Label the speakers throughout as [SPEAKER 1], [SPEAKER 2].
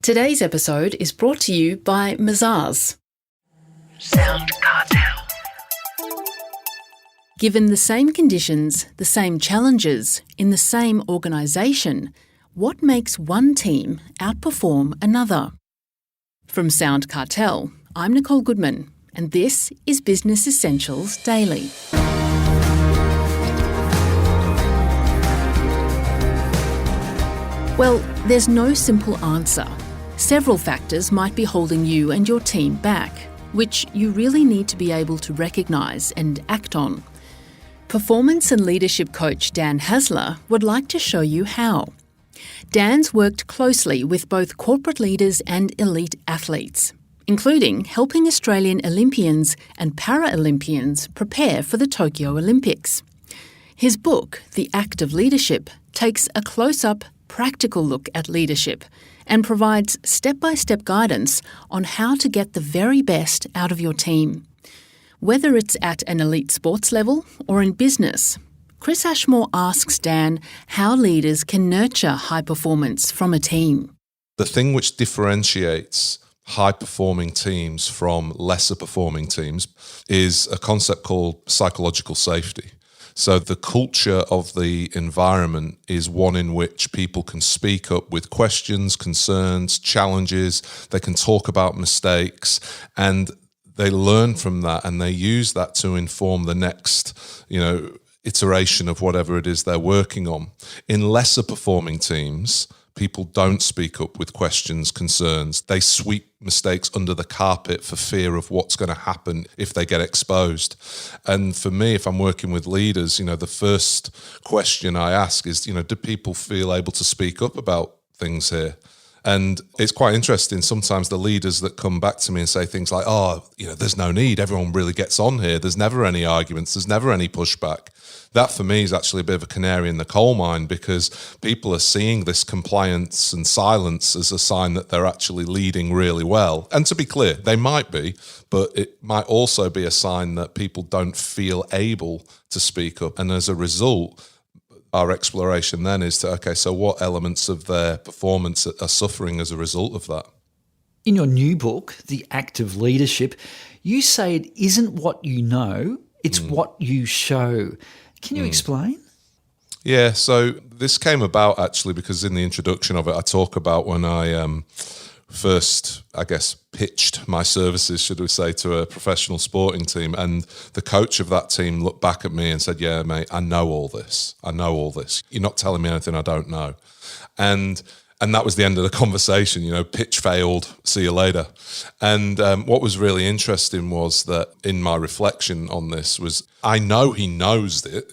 [SPEAKER 1] Today's episode is brought to you by Mazars.
[SPEAKER 2] SoundCartel.
[SPEAKER 1] Given the same conditions, the same challenges, in the same organisation, what makes one team outperform another? From SoundCartel, I'm Nicole Goodman, and this is Business Essentials Daily. Well, there's no simple answer. Several factors might be holding you and your team back, which you really need to be able to recognise and act on. Performance and leadership coach Dan Haesler would like to show you how. Dan's worked closely with both corporate leaders and elite athletes, including helping Australian Olympians and Paralympians prepare for the Tokyo Olympics. His book, The Act of Leadership, takes a close-up, practical look at leadership and provides step-by-step guidance on how to get the very best out of your team. Whether it's at an elite sports level or in business, Chris Ashmore asks Dan how leaders can nurture high performance from a team.
[SPEAKER 3] The thing which differentiates high-performing teams from lesser-performing teams is a concept called psychological safety. So the culture of the environment is one in which people can speak up with questions, concerns, challenges. They can talk about mistakes, and they learn from that, and they use that to inform the next, iteration of whatever it is they're working on. In lesser performing teams, people don't speak up with questions, concerns. They sweep mistakes under the carpet for fear of what's going to happen if they get exposed. And for me, if I'm working with leaders, the first question I ask is, do people feel able to speak up about things here? And it's quite interesting. Sometimes the leaders that come back to me and say things like, there's no need. Everyone really gets on here. There's never any arguments. There's never any pushback. That for me is actually a bit of a canary in the coal mine, because people are seeing this compliance and silence as a sign that they're actually leading really well. And to be clear, they might be, but it might also be a sign that people don't feel able to speak up. And as a result, our exploration then is so what elements of their performance are suffering as a result of that?
[SPEAKER 2] In your new book, The Act of Leadership, you say it isn't what you know, it's what you show. Can you explain?
[SPEAKER 3] Yeah, so this came about actually because in the introduction of it, I talk about when I first, pitched my services, should we say, to a professional sporting team. And the coach of that team looked back at me and said, yeah, mate, I know all this. You're not telling me anything I don't know. And that was the end of the conversation, pitch failed, see you later. And what was really interesting was that in my reflection on this was, I know he knows that,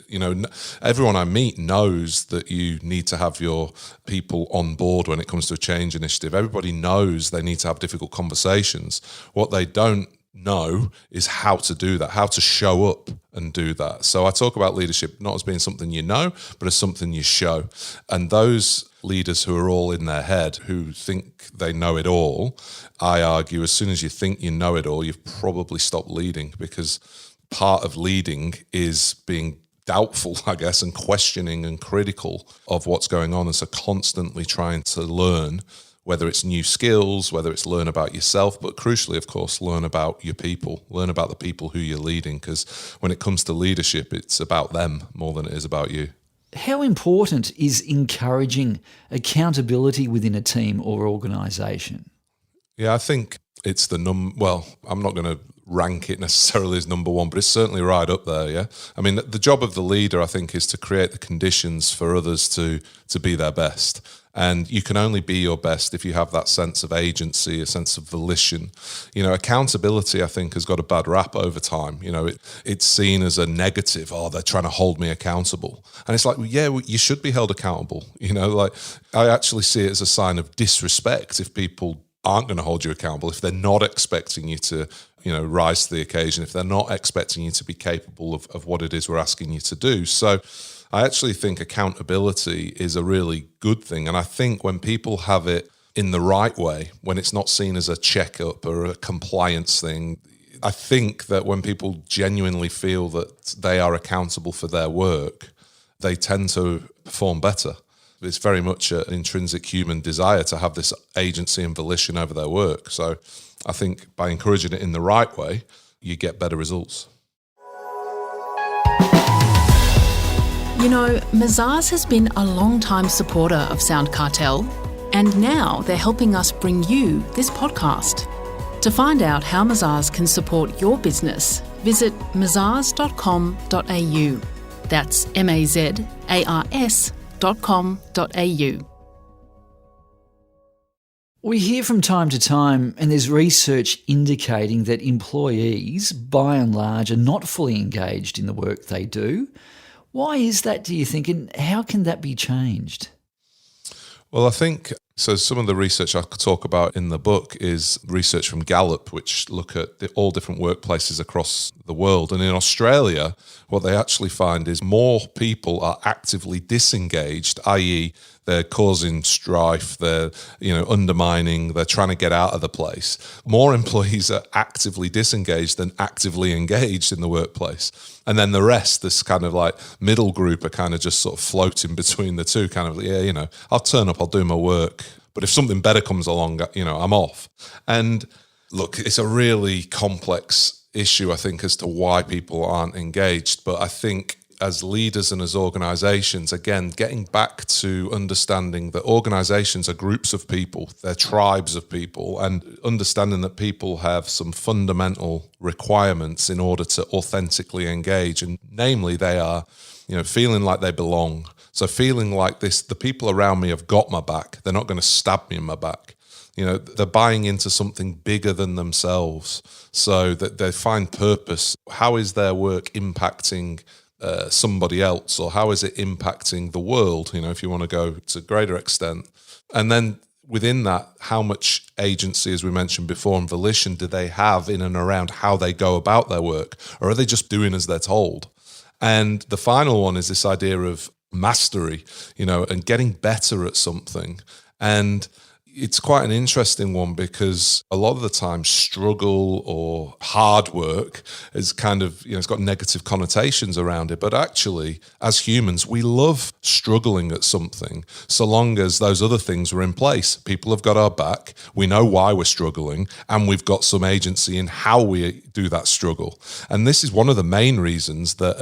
[SPEAKER 3] everyone I meet knows that you need to have your people on board when it comes to a change initiative. Everybody knows they need to have difficult conversations. What they don't know is how to do that, how to show up and do that. So I talk about leadership not as being something you know, but as something you show. And those leaders who are all in their head, who think they know it all, I argue as soon as you think you know it all, you've probably stopped leading, because part of leading is being doubtful, and questioning and critical of what's going on. And so constantly trying to learn, whether it's new skills, whether it's learn about yourself, but crucially, of course, learn about your people, learn about the people who you're leading, because when it comes to leadership, it's about them more than it is about you.
[SPEAKER 2] How important is encouraging accountability within a team or organisation?
[SPEAKER 3] Yeah, I think it's I'm not going to rank it necessarily as number one, but it's certainly right up there, yeah? I mean, the job of the leader, I think, is to create the conditions for others to be their best. And you can only be your best if you have that sense of agency, a sense of volition. Accountability, I think, has got a bad rap over time. It's seen as a negative. Oh, they're trying to hold me accountable. And it's like, you should be held accountable. I actually see it as a sign of disrespect if people aren't going to hold you accountable, if they're not expecting you to, rise to the occasion, if they're not expecting you to be capable of what it is we're asking you to do. So I actually think accountability is a really good thing. And I think when people have it in the right way, when it's not seen as a checkup or a compliance thing, I think that when people genuinely feel that they are accountable for their work, they tend to perform better. It's very much an intrinsic human desire to have this agency and volition over their work. So I think by encouraging it in the right way, you get better results.
[SPEAKER 1] You know, Mazars has been a long-time supporter of SoundCartel, and now they're helping us bring you this podcast. To find out how Mazars can support your business, visit mazars.com.au. That's mazars.com.au.
[SPEAKER 2] We hear from time to time, and there's research indicating that employees, by and large, are not fully engaged in the work they do. Why is that, do you think, and how can that be changed?
[SPEAKER 3] Well, I think, so some of the research I could talk about in the book is research from Gallup, which look at all different workplaces across the world. And in Australia, what they actually find is more people are actively disengaged, i.e. they're causing strife, they're undermining, they're trying to get out of the place. More employees are actively disengaged than actively engaged in the workplace. And then the rest, this kind of like middle group, are kind of just sort of floating between the two, kind of, I'll turn up, I'll do my work. But if something better comes along, I'm off. And look, it's a really complex issue, I think, as to why people aren't engaged. But I think as leaders and as organizations, again, getting back to understanding that organizations are groups of people, they're tribes of people, and understanding that people have some fundamental requirements in order to authentically engage. And namely, they are, feeling like they belong. So feeling like the people around me have got my back. They're not going to stab me in my back. They're buying into something bigger than themselves, so that they find purpose. How is their work impacting somebody else, or how is it impacting the world, if you want to go to a greater extent? And then within that, how much agency, as we mentioned before, and volition do they have in and around how they go about their work, or are they just doing as they're told? And the final one is this idea of mastery, and getting better at something. And it's quite an interesting one, because a lot of the time struggle or hard work is kind of, it's got negative connotations around it. But actually, as humans, we love struggling at something, so long as those other things are in place. People have got our back. We know why we're struggling, and we've got some agency in how we do that struggle. And this is one of the main reasons that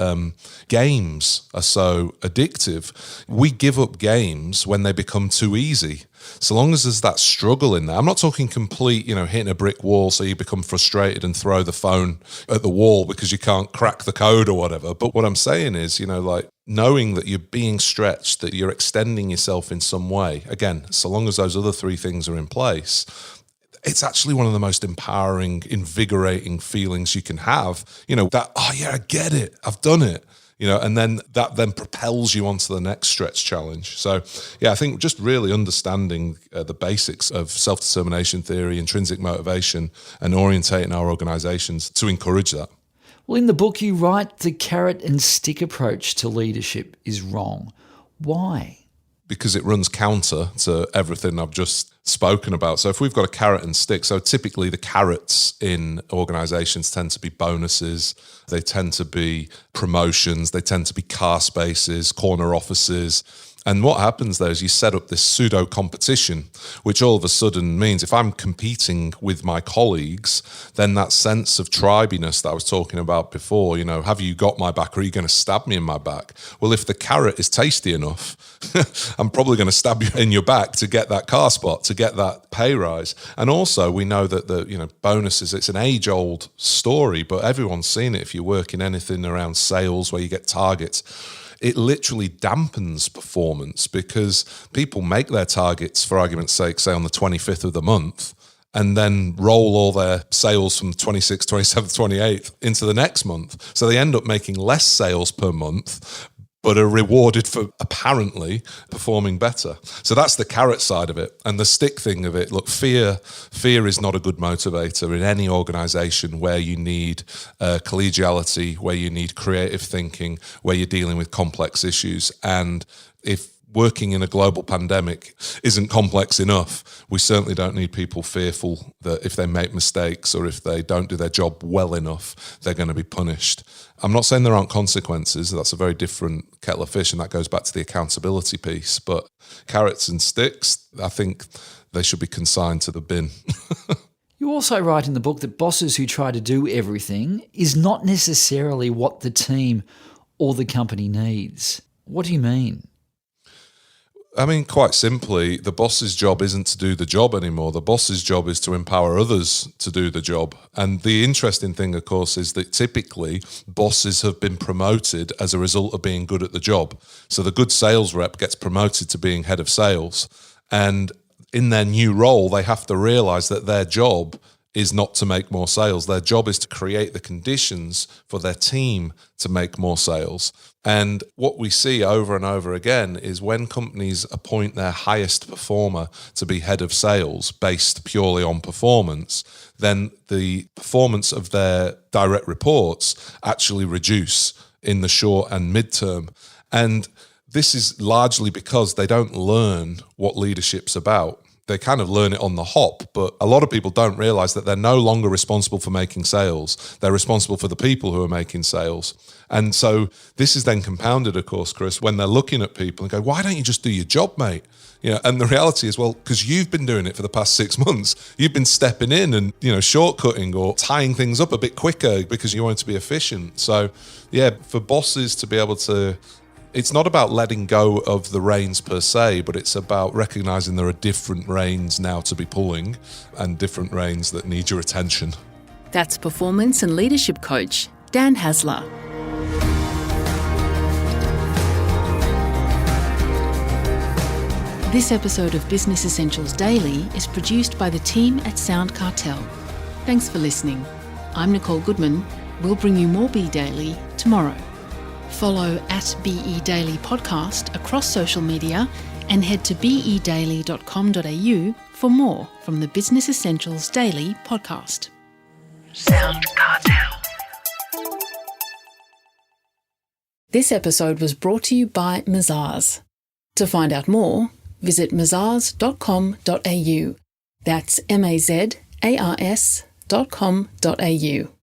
[SPEAKER 3] games are so addictive. We give up games when they become too easy. So long as there's that struggle in there. I'm not talking complete, hitting a brick wall so you become frustrated and throw the phone at the wall because you can't crack the code or whatever. But what I'm saying is, like knowing that you're being stretched, that you're extending yourself in some way. Again, so long as those other three things are in place, it's actually one of the most empowering, invigorating feelings you can have. That, oh yeah, I get it. I've done it. And then that then propels you onto the next stretch challenge. So, yeah, I think just really understanding the basics of self-determination theory, intrinsic motivation, and orientating our organizations to encourage that.
[SPEAKER 2] Well, in the book you write the carrot and stick approach to leadership is wrong. Why?
[SPEAKER 3] Because it runs counter to everything I've just spoken about. So if we've got a carrot and stick, so typically the carrots in organizations tend to be bonuses, they tend to be promotions, they tend to be car spaces, corner offices. And what happens there is you set up this pseudo competition, which all of a sudden means if I'm competing with my colleagues, then that sense of tribiness that I was talking about before, have you got my back, or are you going to stab me in my back? Well, if the carrot is tasty enough, I'm probably going to stab you in your back to get that car spot, to get that pay rise. And also we know that the bonuses, it's an age-old story, but everyone's seen it if you work in anything around sales where you get targets. It literally dampens performance, because people make their targets, for argument's sake, say on the 25th of the month, and then roll all their sales from 26th, 27th, 28th into the next month. So they end up making less sales per month, but are rewarded for apparently performing better. So that's the carrot side of it. And the stick thing of it, look, fear is not a good motivator in any organization where you need collegiality, where you need creative thinking, where you're dealing with complex issues. And if working in a global pandemic isn't complex enough, we certainly don't need people fearful that if they make mistakes or if they don't do their job well enough, they're going to be punished. I'm not saying there aren't consequences. That's a very different kettle of fish, and that goes back to the accountability piece. But carrots and sticks, I think they should be consigned to the bin.
[SPEAKER 2] You also write in the book that bosses who try to do everything is not necessarily what the team or the company needs. What do you mean?
[SPEAKER 3] I mean, quite simply, the boss's job isn't to do the job anymore. The boss's job is to empower others to do the job. And the interesting thing, of course, is that typically bosses have been promoted as a result of being good at the job. So the good sales rep gets promoted to being head of sales. And in their new role, they have to realize that their job is not to make more sales. Their job is to create the conditions for their team to make more sales. And what we see over and over again is when companies appoint their highest performer to be head of sales based purely on performance, then the performance of their direct reports actually reduce in the short and mid-term. And this is largely because they don't learn what leadership's about. They kind of learn it on the hop, but a lot of people don't realize that they're no longer responsible for making sales. They're responsible for the people who are making sales. And so this is then compounded, of course, Chris, when they're looking at people and go, why don't you just do your job, mate? You know, and the reality is, well, because you've been doing it for the past 6 months. You've been stepping in and, shortcutting or tying things up a bit quicker because you want to be efficient. So, yeah, for bosses to be able to, it's not about letting go of the reins per se, but it's about recognizing there are different reins now to be pulling and different reins that need your attention.
[SPEAKER 1] That's performance and leadership coach Dan Haesler. This episode of Business Essentials Daily is produced by the team at SoundCartel. Thanks for listening. I'm Nicole Goodman. We'll bring you more Be Daily tomorrow. Follow at BE Daily Podcast across social media and head to bedaily.com.au for more from the Business Essentials Daily podcast. SoundCartel. This episode was brought to you by Mazars. To find out more, visit mazars.com.au. That's mazars.com.au.